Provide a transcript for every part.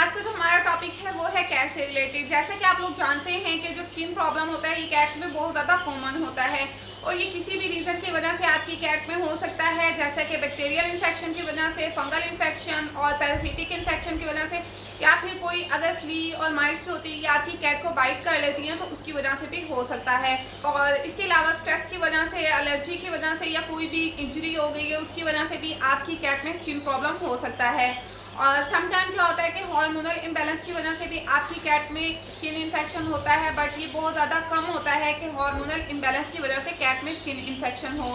आज का जो हमारा टॉपिक है वो है कैट से रिलेटेड। जैसे कि आप लोग जानते हैं कि जो स्किन प्रॉब्लम होता है ये कैट में बहुत ज़्यादा कॉमन होता है और ये किसी भी रीज़न की वजह से आपकी कैट में हो सकता है, जैसे कि बैक्टीरियल इन्फेक्शन की वजह से, फंगल इन्फेक्शन और पैरासिटिक इन्फेक्शन की वजह से, या फिर कोई अगर फ्ली और माइट्स होती है या आपकी कैट को बाइट कर लेती हैं तो उसकी वजह से भी हो सकता है। और इसके अलावा स्ट्रेस की वजह से, एलर्जी की वजह से या कोई भी इंजरी हो गई है उसकी वजह से भी आपकी कैट में स्किन प्रॉब्लम हो सकता है। और समटाइम क्या होता है कि हार्मोनल इम्बैलेंस की वजह से भी आपकी कैट में स्किन इन्फेक्शन होता है, बट ये बहुत ज़्यादा कम होता है कि हार्मोनल इम्बैलेंस की वजह से कैट में स्किन इन्फेक्शन हो।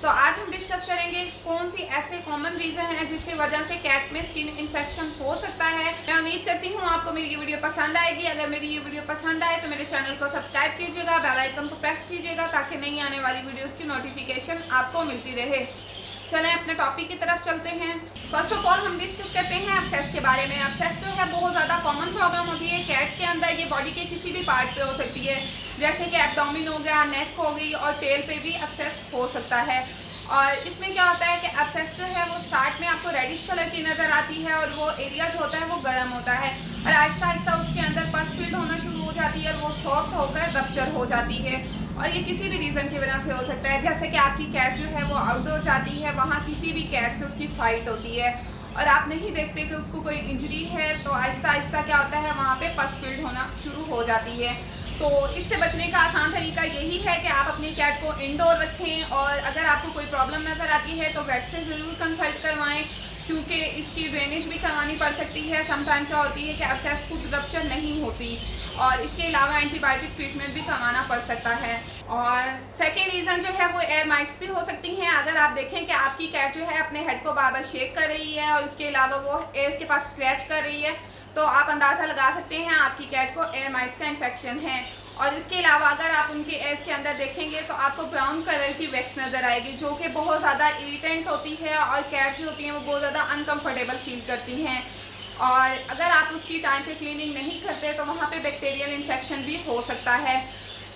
तो आज हम डिस्कस करेंगे कौन सी ऐसे कॉमन रीज़न है जिसकी वजह से कैट में स्किन इन्फेक्शन हो सकता है। मैं उम्मीद करती हूँ आपको मेरी ये वीडियो पसंद आएगी। अगर मेरी ये वीडियो पसंद आए तो मेरे चैनल को सब्सक्राइब कीजिएगा, बेल आइकन को प्रेस कीजिएगा ताकि नई आने वाली वीडियोज़ की नोटिफिकेशन आपको मिलती रहे। चलें अपने टॉपिक की तरफ चलते हैं। फर्स्ट ऑफ ऑल हम डिस्कस करते हैं एब्सेस के बारे में। एब्सेस जो है बहुत ज़्यादा कॉमन प्रॉब्लम होती है कैट के अंदर। ये बॉडी के किसी भी पार्ट पे हो सकती है, जैसे कि एब्डोमेन हो गया, नेक हो गई और टेल पे भी एब्सेस हो सकता है। और इसमें क्या होता है कि एब्सेस जो है वो स्टार्ट में आपको रेडिश कलर की नज़र आती है और वो एरिया जो होता है वो गर्म होता है और आहिस्ता आहिस्ता उसके अंदर पस फील्ड होना शुरू हो जाती है और वो सॉफ्ट होकर रप्चर हो जाती है। और ये किसी भी रीज़न की वजह से हो सकता है, जैसे कि आपकी कैट जो है वो आउटडोर जाती है, वहाँ किसी भी कैट से उसकी फाइट होती है और आप नहीं देखते कि उसको कोई इंजरी है, तो आहिस्ता आहिस्ता क्या होता है वहाँ पे पस फील्ड होना शुरू हो जाती है। तो इससे बचने का आसान तरीका यही है कि आप अपनी कैट को इंडोर रखें और अगर आपको कोई प्रॉब्लम नज़र आती है तो वेट से ज़रूर कंसल्ट करवाएं, क्योंकि इसकी ड्रेनेज भी करवानी पड़ सकती है। समटाइम क्या होती है कि एब्सेस खुद रप्चर नहीं होती और इसके अलावा एंटीबायोटिक ट्रीटमेंट भी करवाना पड़ सकता है। और सेकेंड रीज़न जो है वो एयर माइट्स भी हो सकती हैं। अगर आप देखें कि आपकी कैट जो है अपने हेड को बार बार शेक कर रही है और उसके अलावा वो एयर्स के पास स्क्रैच कर रही है, तो आप अंदाज़ा लगा सकते हैं आपकी कैट को एयर माइट्स का इन्फेक्शन है। और इसके अलावा अगर आप उनके एयर्स के अंदर देखेंगे तो आपको ब्राउन कलर की वैक्स नज़र आएगी, जो कि बहुत ज़्यादा इरिटेंट होती है और कैट जो होती हैं वो बहुत ज़्यादा अनकंफर्टेबल फील करती हैं। और अगर आप उसकी टाइम पे क्लीनिंग नहीं करते तो वहाँ पे बैक्टीरियल इन्फेक्शन भी हो सकता है।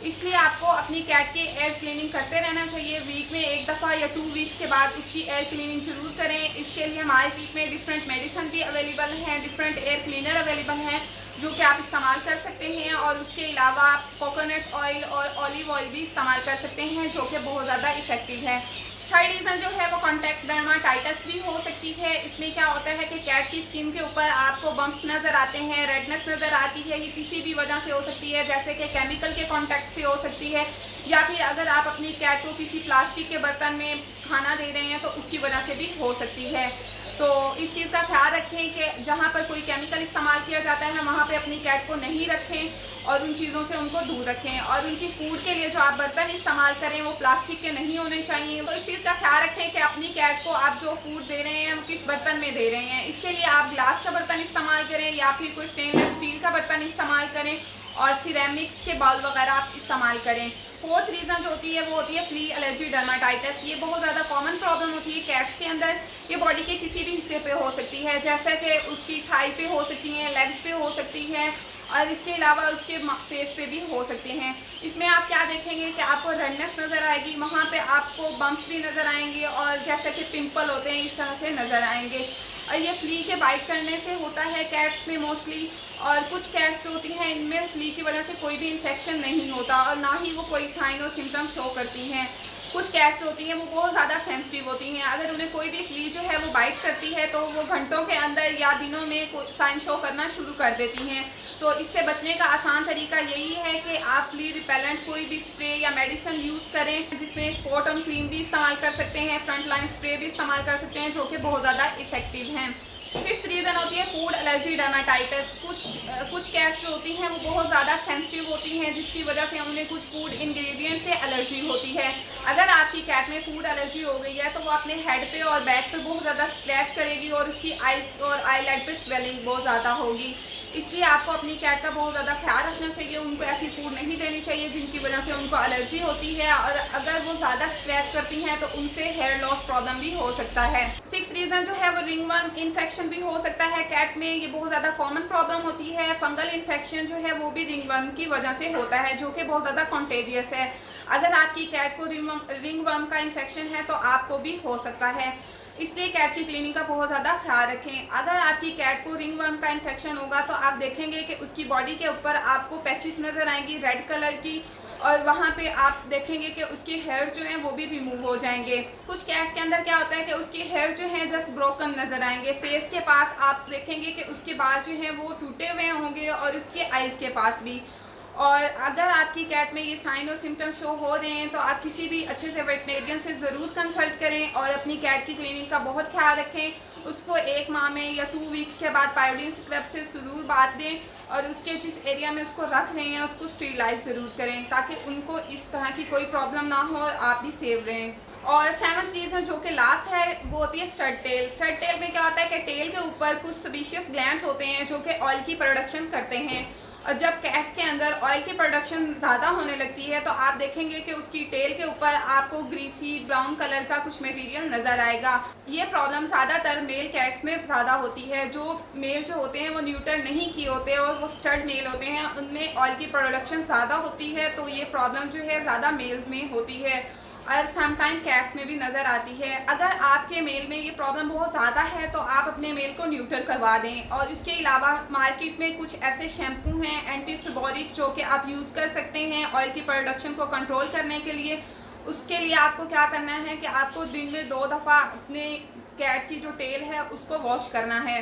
इसलिए आपको अपनी कैट की एयर क्लीनिंग करते रहना चाहिए। वीक में एक दफ़ा या 2 वीक्स के बाद उसकी एयर क्लीनिंग ज़रूर करें। इसके लिए हमारे वीक में डिफरेंट मेडिसिन भी अवेलेबल हैं, डिफरेंट एयर क्लीनर अवेलेबल हैं जो कि आप इस्तेमाल कर सकते हैं। और उसके अलावा आप कोकोनट ऑयल और ऑलिव ऑयल भी इस्तेमाल कर सकते हैं जो कि बहुत ज़्यादा इफेक्टिव है। थर्ड रीज़न जो है वो कॉन्टैक्ट डर्माटाइटिस भी हो सकती है। इसमें क्या होता है कि कैट की स्किन के ऊपर आपको बम्प्स नज़र आते हैं, रेडनेस नज़र आती है। ये किसी भी वजह से हो सकती है, जैसे कि केमिकल के कॉन्टैक्ट से हो सकती है या फिर अगर आप अपनी कैट को किसी प्लास्टिक के बर्तन में खाना दे रहे हैं तो उसकी वजह से भी हो सकती है। तो इस चीज़ का ख्याल रखें कि जहाँ पर कोई केमिकल इस्तेमाल किया जाता है वहाँ पे अपनी कैट को नहीं रखें और उन चीज़ों से उनको दूर रखें। और उनकी फूड के लिए जो आप बर्तन इस्तेमाल करें वो प्लास्टिक के नहीं होने चाहिए। तो इस चीज़ का ख्याल रखें कि अपनी कैट को आप जो फूड दे रहे हैं वो किस बर्तन में दे रहे हैं। इसके लिए आप ग्लास का बर्तन इस्तेमाल करें या फिर कोई स्टेनलेस स्टील का बर्तन इस्तेमाल करें और सिरेमिक्स के बाउल वगैरह आप इस्तेमाल करें। फोर्थ रीज़न जो होती है वो होती है फ्ली एलर्जी डर्माटाइटिस। ये बहुत ज़्यादा कॉमन प्रॉब्लम होती है कैट्स के अंदर। ये बॉडी के किसी भी हिस्से पे हो सकती है, जैसे कि उसकी थाई पे हो सकती हैं, लेग्स पे हो सकती है और इसके अलावा उसके फेस पे भी हो सकते हैं। इसमें आप क्या देखेंगे कि आपको रेडनेस नज़र आएगी, वहाँ पे आपको बम्प्स भी नज़र आएंगे और जैसे कि पिंपल होते हैं इस तरह से नज़र आएंगे। और ये फ्ली के बाइट करने से होता है कैट्स में मोस्टली। और कुछ कैट्स जो होती हैं इनमें फ्ली की वजह से कोई भी इन्फेक्शन नहीं होता और ना ही वो कोई साइन और सिम्टम शो करती हैं। कुछ कैट्स होती हैं वो बहुत ज़्यादा सेंसिटिव होती हैं, अगर उन्हें कोई भी फ्ली जो है वो बाइट करती है तो वो घंटों के अंदर या दिनों में साइन शो करना शुरू कर देती हैं। तो इससे बचने का आसान तरीका यही है कि आप फ्ली रिपेलेंट कोई भी स्प्रे या मेडिसिन यूज़ करें, जिसमें स्पॉट ऑन क्रीम भी इस्तेमाल कर सकते हैं, फ्रंट लाइन स्प्रे भी इस्तेमाल कर सकते हैं जो कि बहुत ज़्यादा इफेक्टिव हैं। फिफ्थ रीज़न होती है फूड एलर्जी डर्माटाइटिस। कुछ कैट्स जो होती हैं वो बहुत ज़्यादा सेंसिटिव होती हैं जिसकी वजह से उन्हें कुछ फूड इंग्रेडिएंट से एलर्जी होती है। अगर आपकी कैट में फूड एलर्जी हो गई है तो वो अपने हेड पे और बैक पे बहुत ज़्यादा स्क्रैच करेगी और उसकी आइज और आईलेट पे स्वेलिंग बहुत ज़्यादा होगी। इसलिए आपको अपनी कैट का बहुत ज़्यादा ख्याल रखना चाहिए। उनको ऐसी फूड नहीं देनी चाहिए जिनकी वजह से उनको एलर्जी होती है और अगर वो ज़्यादा स्क्रैच करती हैं तो उनसे हेयर लॉस प्रॉब्लम भी हो सकता है। सिक्स रीज़न जो है वो रिंगवर्म इन्फेक्शन भी हो सकता है कैट में। ये बहुत ज़्यादा कॉमन प्रॉब्लम होती है। फंगल इन्फेक्शन जो है वो भी रिंगवर्म की वजह से होता है जो कि बहुत ज़्यादा कॉन्टेजियस है। अगर आपकी कैट को रिंगवर्म का इन्फेक्शन है तो आपको भी हो सकता है। इसलिए कैट की क्लीनिंग का बहुत ज़्यादा ख्याल रखें। अगर आपकी कैट को रिंगवर्म का इन्फेक्शन होगा तो आप देखेंगे कि उसकी बॉडी के ऊपर आपको पैचेस नज़र आएंगी रेड कलर की, और वहाँ पे आप देखेंगे कि उसके हेयर जो हैं वो भी रिमूव हो जाएंगे। कुछ कैट्स के अंदर क्या होता है कि उसके हेयर जो हैं जस्ट ब्रोकन नज़र आएंगे। फेस के पास आप देखेंगे कि उसके बाल जो हैं वो टूटे हुए होंगे और उसके आइज़ के पास भी। और अगर आपकी कैट में ये साइन और सिम्टम शो हो रहे हैं तो आप किसी भी अच्छे से वेटनेरियन से ज़रूर कंसल्ट करें और अपनी कैट की क्लीनिंग का बहुत ख्याल रखें। उसको 1 माह में या 2 वीक्स के बाद पायोडीन स्क्रब से ज़रूर बात दें, और उसके जिस एरिया में उसको रख रहे हैं उसको स्टीरिलाइज ज़रूर करें ताकि उनको इस तरह की कोई प्रॉब्लम ना हो और आप भी सेव रहें। और 7th रीज़न जो कि लास्ट है वो होती है स्टड टेल। स्टड टेल में क्या होता है कि टेल के ऊपर कुछ सबीशियस ग्लैंड्स होते हैं जो कि ऑयल की प्रोडक्शन करते हैं, और जब कैट्स के अंदर ऑयल की प्रोडक्शन ज़्यादा होने लगती है तो आप देखेंगे कि उसकी टेल के ऊपर आपको ग्रीसी ब्राउन कलर का कुछ मटेरियल नज़र आएगा। ये प्रॉब्लम ज़्यादातर मेल कैट्स में ज़्यादा होती है। जो मेल जो होते हैं वो न्यूटर नहीं किए होते और वो स्टड मेल होते हैं, उनमें ऑयल की प्रोडक्शन ज़्यादा होती है, तो ये प्रॉब्लम जो है ज़्यादा मेल्स में होती है और समटाइम कैट्स में भी नज़र आती है। अगर आपके मेल में ये प्रॉब्लम बहुत ज़्यादा है तो आप अपने मेल को न्यूट्रल करवा दें। और इसके अलावा मार्केट में कुछ ऐसे शैम्पू हैं एंटी सेबोरिक जो कि आप यूज़ कर सकते हैं ऑयल की प्रोडक्शन को कंट्रोल करने के लिए। उसके लिए आपको क्या करना है कि आपको दिन में 2 दफ़ा अपने कैट की जो टेल है उसको वॉश करना है।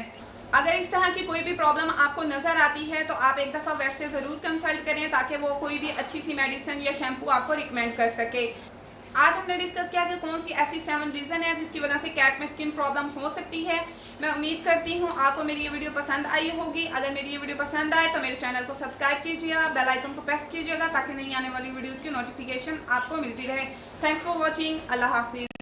अगर इस तरह की कोई भी प्रॉब्लम आपको नज़र आती है तो आप एक दफ़ा वेट से ज़रूर कंसल्ट करें ताकि वो कोई भी अच्छी सी मेडिसिन या शैम्पू आपको रिकमेंड कर सके। आज हमने डिस्कस किया कि कौन सी ऐसी 7 रीज़न है जिसकी वजह से कैट में स्किन प्रॉब्लम हो सकती है। मैं उम्मीद करती हूँ आपको मेरी ये वीडियो पसंद आई होगी। अगर मेरी ये वीडियो पसंद आए तो मेरे चैनल को सब्सक्राइब कीजिएगा, बेल आइकन को प्रेस कीजिएगा ताकि नई आने वाली वीडियोज़ की नोटिफिकेशन आपको मिलती रहे। Thanks for watching. अल्लाह हाफिज़।